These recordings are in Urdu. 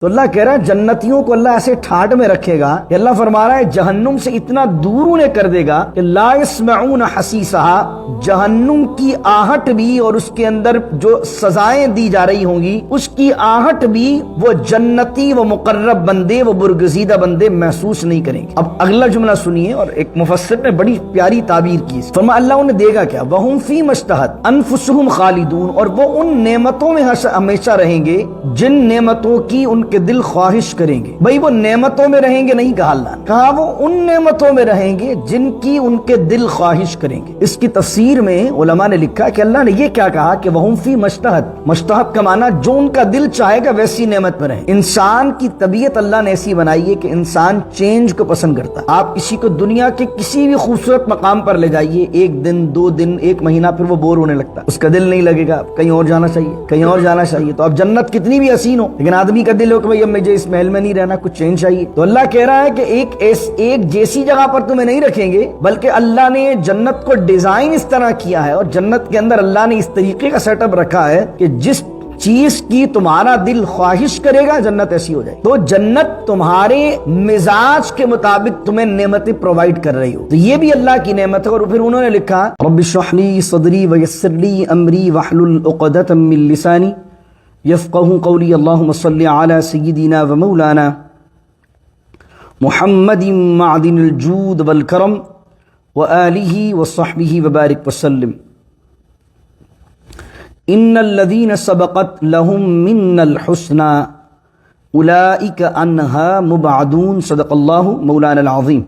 تو اللہ کہہ رہا ہے جنتیوں کو اللہ ایسے ٹھاٹ میں رکھے گا کہ اللہ فرما رہا ہے جہنم سے اتنا دور انہیں کر دے گا کہ لا يسمعون حسیسہا، جہنم کی آہٹ بھی اور اس کے اندر جو سزائیں دی جا رہی ہوں گی اس کی آہٹ بھی وہ جنتی وہ مقرب بندے وہ برگزیدہ بندے محسوس نہیں کریں گے۔ اب اگلا جملہ سنیے، اور ایک مفسر نے بڑی پیاری تعبیر کی، فرمایا اللہ انہیں دے گا کیا، وَهُمْ فِي مَا اشْتَهَتْ أَنفُسُهُمْ خَالِدُونَ، اور وہ ان نعمتوں میں ہمیشہ رہیں گے جن نعمتوں کی ان کے دل خواہش کریں گے۔ بھئی وہ نعمتوں میں رہیں گے نہیں کہا اللہ نے، کہا وہ ان نعمتوں میں رہیں گے جن کی ان کے دل خواہش کریں گے۔ اس کی تفسیر میں علماء نے لکھا کہ اللہ نے یہ کیا کہا کہ وَهُمْ فِي مَا اشْتَهَتْ، مشتہت کا معنی جو ان کا دل چاہے گا ویسی نعمت میں رہیں۔ انسان کی طبیعت اللہ نے ایسی بنائی ہے کہ انسان چینج کو پسند کرتا ہے۔ آپ کسی کو دنیا کے کسی بھی خوبصورت مقام پر لے جائیے، ایک دن دو دن ایک مہینہ پھر وہ بور ہونے لگتا ہے، اس کا دل نہیں لگے گا، کہیں اور جانا چاہیے کہیں اور جانا چاہیے۔ تو اب جنت کتنی بھی حسین ہو لیکن آدمی کا دل ہو کہ بھئی اب مجھے اس محل میں نہیں رہنا، کچھ چینج چاہیے۔ تو اللہ کہہ رہا ہے کہ ایک جیسی جگہ پر تمہیں نہیں رکھیں گے، بلکہ اللہ نے جنت کو ڈیزائن اس طرح کیا ہے، اور جنت کے اندر اللہ نے اس طریقے کا سیٹ اپ رکھا ہے کہ جس چیز کی تمہارا دل خواہش کرے گا جنت ایسی ہو جائے۔ تو جنت تمہارے مزاج کے مطابق تمہیں نعمتیں پرووائڈ کر رہی ہو، تو یہ بھی اللہ کی نعمت ہے۔ اور پھر انہوں نے لکھا رب اشرح لی صدری ویسر لی امری واحلل عقدۃ من لسانی یفقہوا قولی اللہم صل علی سیدنا و مولانا محمد معدن الجود والکرم وآلہ وصحبہ وبارک وسلم ان الذین سبقت لهم من الحسنى اولئک عنہا مبعدون، صدق اللہ مولانا العظیم۔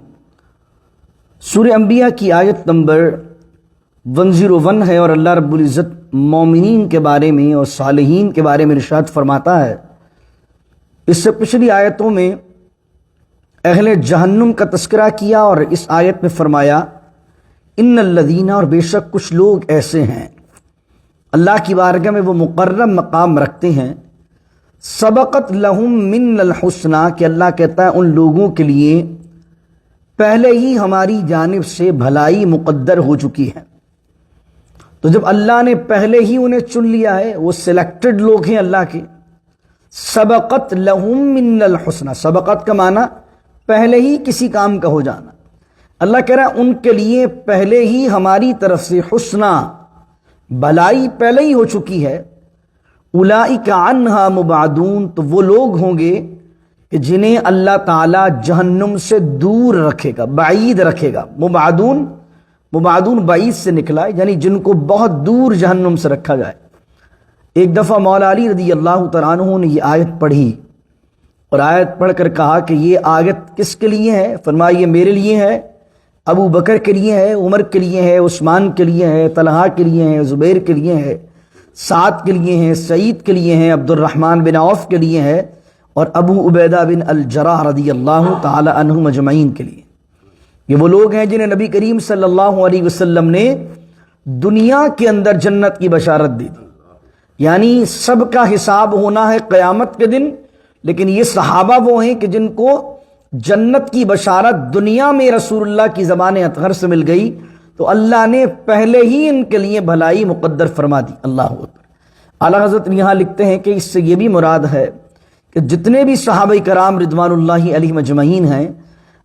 سورہ انبیاء کی آیت نمبر 101 ہے، اور اللہ رب العزت مومنین کے بارے میں اور صالحین کے بارے میں ارشاد فرماتا ہے۔ اس سے پچھلی آیتوں میں اہل جہنم کا تذکرہ کیا، اور اس آیت میں فرمایا ان الذین، اور بے شک کچھ لوگ ایسے ہیں اللہ کی بارگاہ میں وہ مقرب مقام رکھتے ہیں، سبقت لہم من الحسنى، کہ اللہ کہتا ہے ان لوگوں کے لیے پہلے ہی ہماری جانب سے بھلائی مقدر ہو چکی ہے۔ تو جب اللہ نے پہلے ہی انہیں چن لیا ہے، وہ سلیکٹڈ لوگ ہیں اللہ کے، سبقت لہم من الحسنى، سبقت کا معنی پہلے ہی کسی کام کا ہو جانا۔ اللہ کہہ رہا ہے ان کے لیے پہلے ہی ہماری طرف سے حسنہ، بھلائی پہلے ہی ہو چکی ہے۔ اولئک عنہا مبعدون، تو وہ لوگ ہوں گے کہ جنہیں اللہ تعالیٰ جہنم سے دور رکھے گا، بعید رکھے گا۔ مبعدون بعید سے نکلا ہے، یعنی جن کو بہت دور جہنم سے رکھا جائے۔ ایک دفعہ مولا علی رضی اللہ تعالیٰ عنہ نے یہ آیت پڑھی، اور آیت پڑھ کر کہا کہ یہ آیت کس کے لیے ہے؟ فرمایا یہ میرے لیے ہے، ابو بکر کے لیے ہے، عمر کے لیے ہے، عثمان کے لیے ہے، طلحہ کے لیے ہے، زبیر کے لیے ہے، سعد کے لیے ہے، سعید کے لیے ہے، عبد الرحمن بن عوف کے لیے ہے، اور ابو عبیدہ بن الجراح رضی اللہ تعالی عنہم اجمعین کے لیے۔ یہ وہ لوگ ہیں جنہیں نبی کریم صلی اللہ علیہ وسلم نے دنیا کے اندر جنت کی بشارت دی تھی، یعنی سب کا حساب ہونا ہے قیامت کے دن، لیکن یہ صحابہ وہ ہیں کہ جن کو جنت کی بشارت دنیا میں رسول اللہ کی زبان اطہر سے مل گئی، تو اللہ نے پہلے ہی ان کے لیے بھلائی مقدر فرما دی۔ اللہ اکبر۔ اعلیٰ حضرت یہاں لکھتے ہیں کہ اس سے یہ بھی مراد ہے کہ جتنے بھی صحابہ کرام رضوان اللہ علیہم اجمعین ہیں،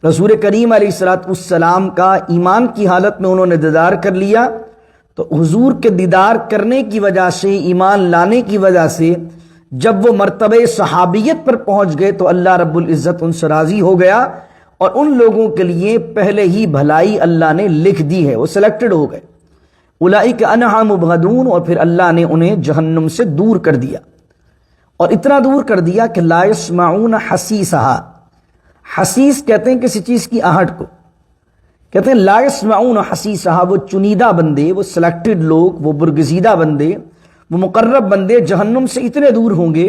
رسول کریم علیہ السلام کا ایمان کی حالت میں انہوں نے دیدار کر لیا، تو حضور کے دیدار کرنے کی وجہ سے، ایمان لانے کی وجہ سے جب وہ مرتبہ صحابیت پر پہنچ گئے تو اللہ رب العزت ان سے راضی ہو گیا، اور ان لوگوں کے لیے پہلے ہی بھلائی اللہ نے لکھ دی ہے، وہ سلیکٹڈ ہو گئے۔ اولئک عنہا مبعدون، اور پھر اللہ نے انہیں جہنم سے دور کر دیا، اور اتنا دور کر دیا کہ لا یسمعون حسیسہا، حسیس کہتے ہیں کسی چیز کی آہٹ کو، کہتے ہیں لا یسمعون حسیسہا، وہ چنیدہ بندے، وہ سلیکٹڈ لوگ، وہ برگزیدہ بندے، وہ مقرب بندے جہنم سے اتنے دور ہوں گے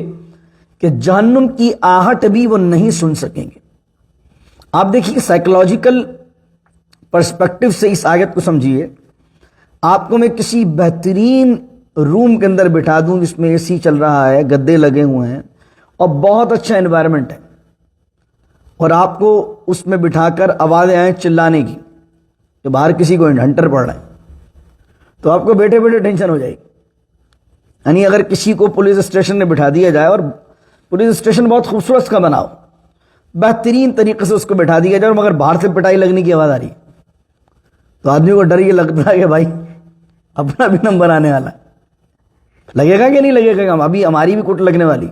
کہ جہنم کی آہٹ بھی وہ نہیں سن سکیں گے۔ آپ دیکھیے سائیکولوجیکل پرسپیکٹو سے اس آیت کو سمجھیے۔ آپ کو میں کسی بہترین روم کے اندر بٹھا دوں جس میں اے سی چل رہا ہے، گدے لگے ہوئے ہیں، اور بہت اچھا انوائرمنٹ ہے، اور آپ کو اس میں بٹھا کر آوازیں آئیں چلانے کی کہ باہر کسی کو ہنٹر پڑ رہے ہیں، تو آپ کو بیٹھے بیٹھے ٹینشن ہو جائے گی۔ یعنی اگر کسی کو پولیس اسٹیشن میں بٹھا دیا جائے اور پولیس اسٹیشن بہت خوبصورت کا بناؤ, بہترین طریقے سے اس کو بٹھا دیا جائے, مگر باہر سے پٹائی لگنے کی آواز آ رہی ہے تو آدمی کو ڈر یہ لگتا ہے کہ بھائی اپنا بھی نمبر آنے والا ہے. لگے گا کہ نہیں لگے گا؟ ابھی ہماری بھی کوٹ لگنے والی.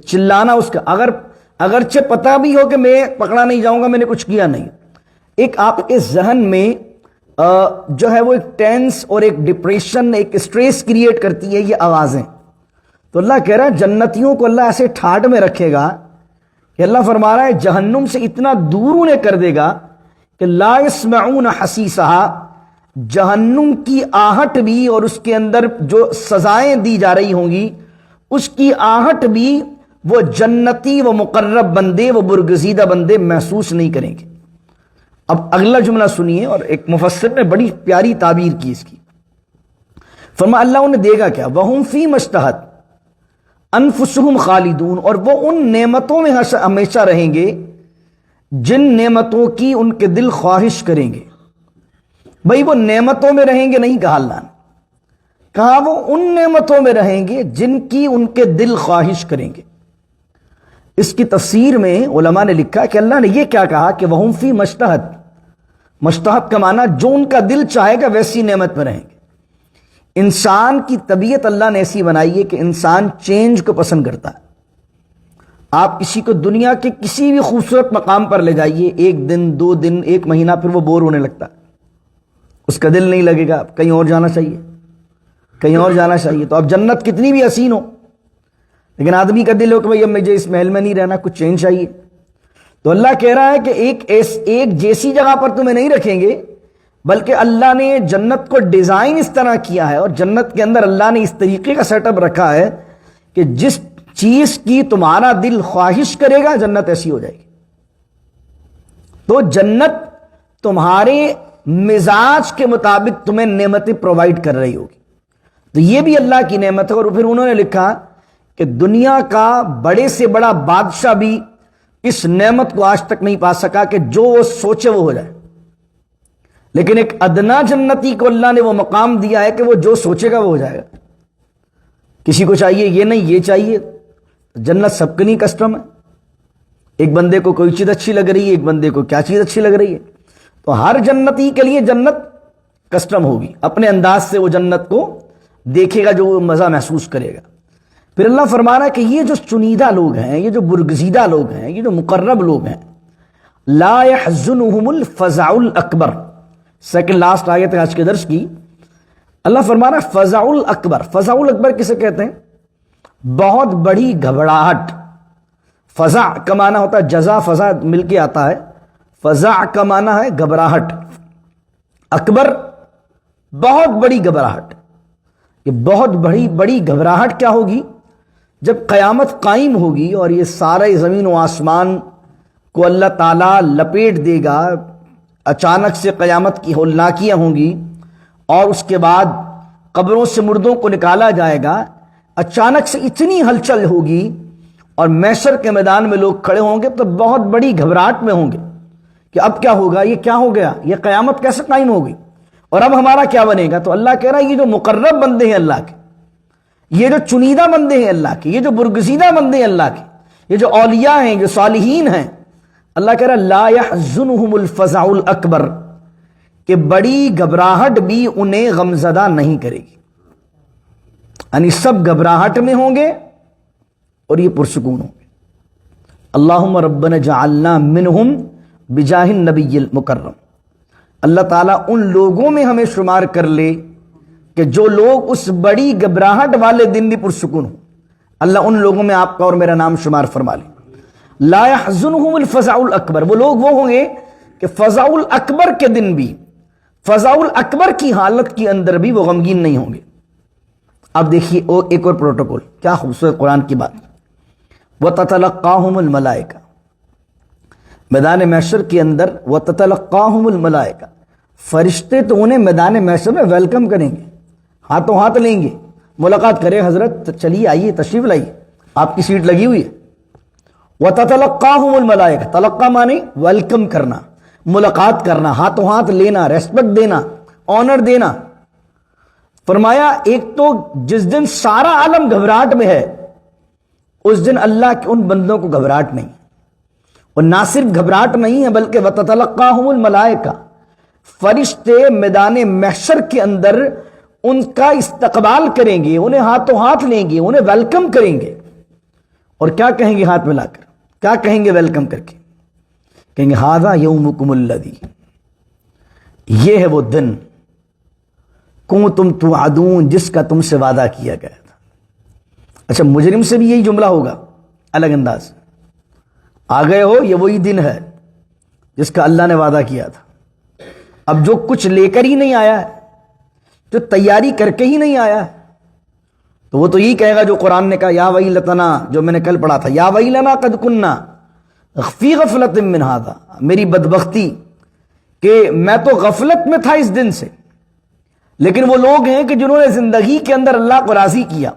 چلانا اس کا, اگرچہ پتہ بھی ہو کہ میں پکڑا نہیں جاؤں گا, میں نے کچھ کیا نہیں, ایک آپ کے ذہن میں جو ہے وہ ایک ٹینس اور ایک ڈپریشن, ایک اسٹریس کریٹ کرتی ہے یہ آوازیں. تو اللہ کہہ رہا ہے جنتیوں کو اللہ ایسے ٹھاٹ میں رکھے گا کہ اللہ فرما رہا ہے جہنم سے اتنا دور انہیں کر دے گا کہ لا يسمعون حسیسہا, جہنم کی آہٹ بھی اور اس کے اندر جو سزائیں دی جا رہی ہوں گی اس کی آہٹ بھی وہ جنتی, وہ مقرب بندے, وہ برگزیدہ بندے محسوس نہیں کریں گے. اب اگلا جملہ سنیے, اور ایک مفسر نے بڑی پیاری تعبیر کی اس کی. فرمایا اللہ انہیں دے گا کیا؟ وَهُمْ فِي مَشْتَهَتْ أَنفُسُهُمْ خَالِدُونَ, اور وہ ان نعمتوں میں ہمیشہ رہیں گے جن نعمتوں کی ان کے دل خواہش کریں گے. بھئی وہ نعمتوں میں رہیں گے نہیں کہا اللہ نے, کہا وہ ان نعمتوں میں رہیں گے جن کی ان کے دل خواہش کریں گے. اس کی تفسیر میں علماء نے لکھا کہ اللہ نے یہ کیا کہا کہ وَهُمْ فِي مَشْتَهَتْ, مشتہت کا معنی جو ان کا دل چاہے گا ویسی نعمت میں رہیں گے. انسان کی طبیعت اللہ نے ایسی بنائی ہے کہ انسان چینج کو پسند کرتا ہے. آپ کسی کو دنیا کے کسی بھی خوبصورت مقام پر لے جائیے, 1 دن 2 دن 1 مہینہ, پھر وہ بور ہونے لگتا ہے, اس کا دل نہیں لگے گا, کہیں اور جانا چاہیے, کہیں اور جانا چاہیے. تو اب جنت کتنی بھی حسین ہو, لیکن آدمی کا دل ہو کہ بھئی اب مجھے اس محل میں نہیں رہنا, کچھ چینج چاہیے. تو اللہ کہہ رہا ہے کہ ایک جیسی جگہ پر تمہیں نہیں رکھیں گے, بلکہ اللہ نے جنت کو ڈیزائن اس طرح کیا ہے, اور جنت کے اندر اللہ نے اس طریقے کا سیٹ اپ رکھا ہے کہ جس چیز کی تمہارا دل خواہش کرے گا جنت ایسی ہو جائے گی. تو جنت تمہارے مزاج کے مطابق تمہیں نعمتیں پرووائڈ کر رہی ہوگی. تو یہ بھی اللہ کی نعمت ہے. اور پھر انہوں نے لکھا کہ دنیا کا بڑے سے بڑا بادشاہ بھی اس نعمت کو آج تک نہیں پا سکا کہ جو وہ سوچے وہ ہو جائے, لیکن ایک ادنا جنتی کو اللہ نے وہ مقام دیا ہے کہ وہ جو سوچے گا وہ ہو جائے گا. کسی کو چاہیے یہ نہیں یہ چاہیے, جنت سب کے نہیں کسٹم ہے. ایک بندے کو کوئی چیز اچھی لگ رہی ہے, ایک بندے کو کیا چیز اچھی لگ رہی ہے. تو ہر جنتی کے لیے جنت کسٹم ہوگی, اپنے انداز سے وہ جنت کو دیکھے گا, جو وہ مزہ محسوس کرے گا. پھر اللہ فرما رہا ہے کہ یہ جو چنیدہ لوگ ہیں, یہ جو برگزیدہ لوگ ہیں, یہ جو مقرب لوگ ہیں, لا يحزنهم الفزع الاکبر, سیکنڈ لاسٹ آیت ہے آج کے درس کی. اللہ فرما رہا ہے فزع الاکبر. فزع الاکبر کسے کہتے ہیں؟ بہت بڑی گھبراہٹ. فزع کا معنی ہوتا ہے جزا, فزع مل کے آتا ہے, فزع کا معنی ہے گھبراہٹ, اکبر بہت بڑی گھبراہٹ. یہ بہت بڑی گھبراہٹ کیا ہوگی؟ جب قیامت قائم ہوگی اور یہ سارے زمین و آسمان کو اللہ تعالیٰ لپیٹ دے گا, اچانک سے قیامت کی ہولناکیاں ہوں گی, اور اس کے بعد قبروں سے مردوں کو نکالا جائے گا. اچانک سے اتنی ہلچل ہوگی اور محشر کے میدان میں لوگ کھڑے ہوں گے تو بہت بڑی گھبراہٹ میں ہوں گے کہ اب کیا ہوگا, یہ کیا ہو گیا, یہ قیامت کیسے قائم ہوگی, اور اب ہمارا کیا بنے گا. تو اللہ کہہ رہا ہے یہ جو مقرب بندے ہیں اللہ کے, یہ جو چنیدہ بندے ہیں اللہ کے, یہ جو برگزیدہ بندے ہیں اللہ کے, یہ جو اولیاء ہیں, جو صالحین ہیں, اللہ کہہ رہا ہے لا يحزنهم الفزع الاکبر, کہ بڑی گھبراہٹ بھی انہیں غمزدہ نہیں کرے گی. یعنی سب گھبراہٹ میں ہوں گے اور یہ پرسکون ہوں گے. اللہم ربنا جعلنا منہم بجاہ النبی المکرم. اللہ تعالیٰ ان لوگوں میں ہمیں شمار کر لے کہ جو لوگ اس بڑی گھبراہٹ والے دن بھی پرسکون ہوں. اللہ ان لوگوں میں آپ کا اور میرا نام شمار فرما لے. لا يحزنهم الفزع الاکبر, وہ لوگ وہ ہوں گے کہ فزع الاکبر کے دن بھی, فزع الاکبر کی حالت کے اندر بھی وہ غمگین نہیں ہوں گے. اب دیکھیے ایک اور پروٹوکول, کیا خوبصورت قرآن کی بات. وَتَتَلَقَّاهُمُ الْمَلَائِكَةُ, میدان محشر کے اندر وَتَتَلَقَّاهُمُ الْمَلَائِكَةُ, فرشتے تو انہیں میدان محشر میں ویلکم کریں گے, ہاتھوں ہاتھ لیں گے, ملاقات کریں, حضرت چلیے آئیے تشریف لائیے, آپ کی سیٹ لگی ہوئی ہے. وَتَتَلَقَّاهُمُ الْمَلَائِكَةُ, تلقا معنی ویلکم کرنا, ملاقات کرنا, ہاتھوں ہاتھ لینا, ریسپیکٹ دینا, آنر دینا. فرمایا ایک تو جس دن سارا عالم گھبراہٹ میں ہے, اس دن اللہ کے ان بندوں کو گھبراہٹ نہیں، اور نہ صرف گھبراہٹ نہیں ہے بلکہ وَتَتَلَقَّاهُمُ الْمَلَائِكَةُ، فرشتے میدان محشر کے اندر ان کا استقبال کریں گے، انہیں ہاتھوں ہاتھ لیں گے، انہیں ویلکم کریں گے، اور کیا کہیں گے ہاتھ ملا کر، کیا کہیں گے ویلکم کر کے؟ کہیں گے ھذا یومکم الذی، یہ ہے وہ دن کنتم توعدون، جس کا تم سے وعدہ کیا گیا تھا۔ اچھا، مجرم سے بھی یہی جملہ ہوگا الگ انداز، آ گئے ہو، یہ وہی دن ہے جس کا اللہ نے وعدہ کیا تھا۔ اب جو کچھ لے کر ہی نہیں آیا ہے، جو تیاری کر کے ہی نہیں آیا ہے، تو وہ تو یہی کہے گا جو قرآن نے کہا یا ویلتنا، جو میں نے کل پڑھا تھا، یا ویلنا قد کننا فی غفلۃ من ھذا، میری بدبختی کہ میں تو غفلت میں تھا اس دن سے۔ لیکن وہ لوگ ہیں کہ جنہوں نے زندگی کے اندر اللہ کو راضی کیا،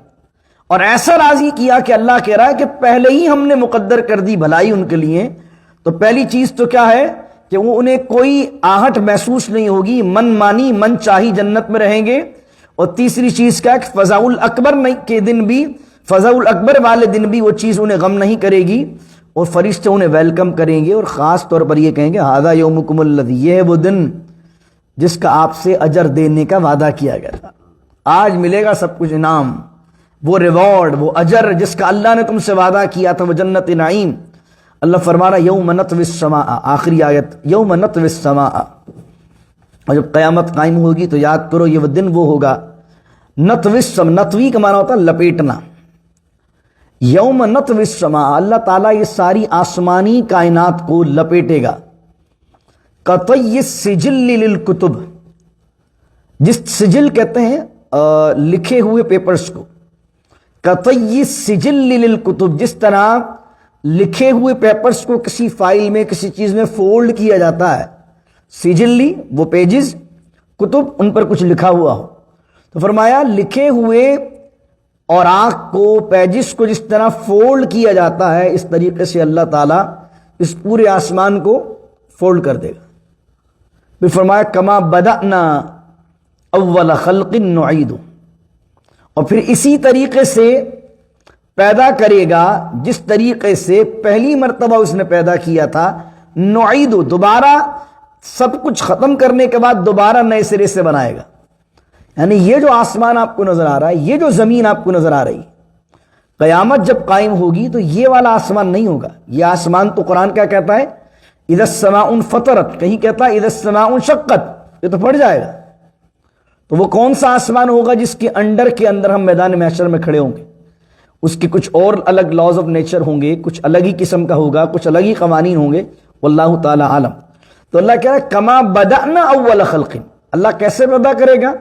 اور ایسا راضی کیا کہ اللہ کہہ رہا ہے کہ پہلے ہی ہم نے مقدر کر دی بھلائی ان کے لیے۔ تو پہلی چیز تو کیا ہے کہ وہ انہیں کوئی آہٹ محسوس نہیں ہوگی، من مانی من چاہی جنت میں رہیں گے۔ اور تیسری چیز کیا کہ فضاء الاکبر کے دن بھی، فضاء الاکبر والے دن بھی وہ چیز انہیں غم نہیں کرے گی، اور فرشتے انہیں ویلکم کریں گے، اور خاص طور پر یہ کہیں گے ھذا یومکم الذی، یہ ہے وہ دن جس کا آپ سے اجر دینے کا وعدہ کیا گیا تھا۔ آج ملے گا سب کچھ انعام، وہ ریوارڈ، وہ اجر جس کا اللہ نے تم سے وعدہ کیا تھا، وہ جنت نعیم۔ اللہ فرما رہا یوم نطوی السماء، آخری آیت، یوم نطوی السماء، اور جب قیامت قائم ہوگی تو یاد کرو یہ وہ دن وہ ہوگا، نطوی السماء، نطوی کا معنی ہوتا ہے لپیٹنا، یوم نطوی السماء، اللہ تعالیٰ یہ ساری آسمانی کائنات کو لپیٹے گا، قطی السجل للکتب، جس سجل کہتے ہیں لکھے ہوئے پیپرز کو، قطی السجل للکتب، جس طرح لکھے ہوئے پیپرز کو کسی فائل میں کسی چیز میں فولڈ کیا جاتا ہے، سجلی وہ پیجز، کتب ان پر کچھ لکھا ہوا ہو، تو فرمایا لکھے ہوئے اور آنکھ کو پیجز کو جس طرح فولڈ کیا جاتا ہے، اس طریقے سے اللہ تعالیٰ اس پورے آسمان کو فولڈ کر دے گا۔ پھر فرمایا کما بدأنا اول خلق نعید، اور پھر اسی طریقے سے پیدا کرے گا جس طریقے سے پہلی مرتبہ اس نے پیدا کیا تھا، نعید، دوبارہ سب کچھ ختم کرنے کے بعد دوبارہ نئے سرے سے بنائے گا۔ یعنی یہ جو آسمان آپ کو نظر آ رہا ہے، یہ جو زمین آپ کو نظر آ رہی، قیامت جب قائم ہوگی تو یہ والا آسمان نہیں ہوگا۔ یہ آسمان تو قرآن کیا کہتا ہے، اذا السماء انفطرت، کہیں کہتا ہے اذا السماء انشقت، یہ تو پڑ جائے گا۔ تو وہ کون سا آسمان ہوگا جس کے انڈر کے اندر ہم میدان محشر میں کھڑے ہوں گے؟ اس کے کچھ اور الگ لاز آف نیچر ہوں گے، کچھ الگ ہی قسم کا ہوگا، کچھ الگ ہی قوانین ہوں گے، واللہ تعالی عالم۔ تو اللہ کہہ رہا ہے کما بدأنا اول خلق، اللہ کیسے پیدا کرے گا؟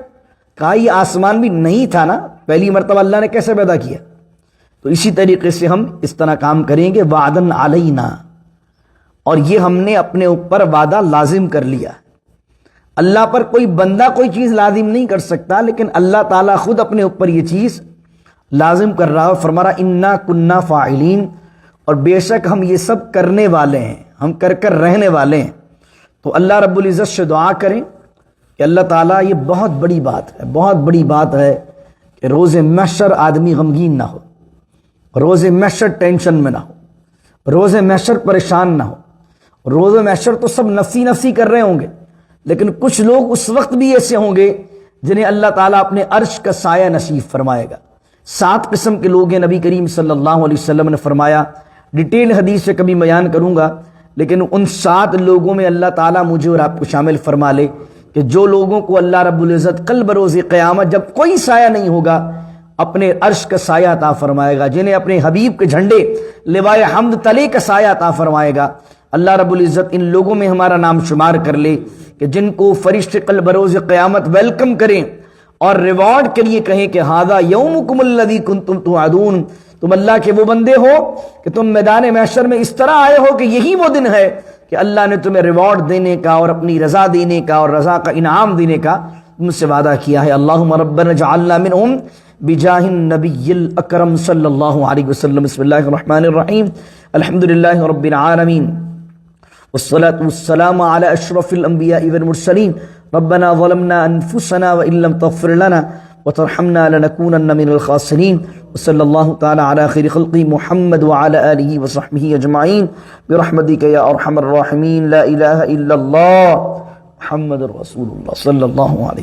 کہا یہ آسمان بھی نہیں تھا نا، پہلی مرتبہ اللہ نے کیسے پیدا کیا؟ تو اسی طریقے سے ہم اس طرح کام کریں گے، وعدن علینا، اور یہ ہم نے اپنے اوپر وعدہ لازم کر لیا۔ اللہ پر کوئی بندہ کوئی چیز لازم نہیں کر سکتا، لیکن اللہ تعالیٰ خود اپنے اوپر یہ چیز لازم کر رہا ہے، فرما رہا انا کننا فاعلین، اور بے شک ہم یہ سب کرنے والے ہیں، ہم کر کر رہنے والے ہیں۔ تو اللہ رب العزت سے دعا کریں کہ اللہ تعالیٰ، یہ بہت بڑی بات ہے، بہت بڑی بات ہے کہ روز محشر آدمی غمگین نہ ہو، روز محشر ٹینشن میں نہ ہو، روز محشر پریشان نہ ہو۔ روز محشر تو سب نفسی نفسی کر رہے ہوں گے، لیکن کچھ لوگ اس وقت بھی ایسے ہوں گے جنہیں اللہ تعالیٰ اپنے عرش کا سایہ نصیب فرمائے گا۔ 7 قسم کے لوگ ہیں، نبی کریم صلی اللہ علیہ وسلم نے فرمایا، ڈیٹیل حدیث سے کبھی بیان کروں گا، لیکن ان 7 لوگوں میں اللہ تعالیٰ مجھے اور آپ کو شامل فرما لے کہ جو لوگوں کو اللہ رب العزت کل بروز قیامت جب کوئی سایہ نہیں ہوگا اپنے عرش کا سایہ عطا فرمائے گا، جنہیں اپنے حبیب کے جھنڈے لوائے حمد تلے کا سایہ عطا فرمائے گا۔ اللہ رب العزت ان لوگوں میں ہمارا نام شمار کر لے کہ جن کو فرشتے کل بروز قیامت ویلکم کریں اور ریوارڈ کے لیے کہیں کہ ھذا یومکم الذی کنتم توعدون، تم اللہ کے وہ بندے ہو کہ تم میدان محشر میں اس طرح آئے ہو کہ یہی وہ دن ہے کہ اللہ نے تمہیں ریوارڈ دینے کا اور اپنی رضا دینے کا اور رضا کا انعام دینے کا تم سے وعدہ کیا ہے۔ اللہم ربنا اجعلنا منہم بجاہ النبی الاکرم صلی اللہ علیہ وسلم۔ بسم اللہ الرحمن الرحیم، الحمدللہ رب العالمین، والصلاة والسلام على اشرف الانبیاء والمرسلین، ربنا ظلمنا انفسنا وان لم تغفر لنا وترحمنا لنكونن من الخاسرين وصلى الله تعالى على خير خلق محمد وعلى آله وصحبه أجمعين برحمتك يا أرحم الراحمين لا إله إلا الله محمد رسول الله صلى الله عليه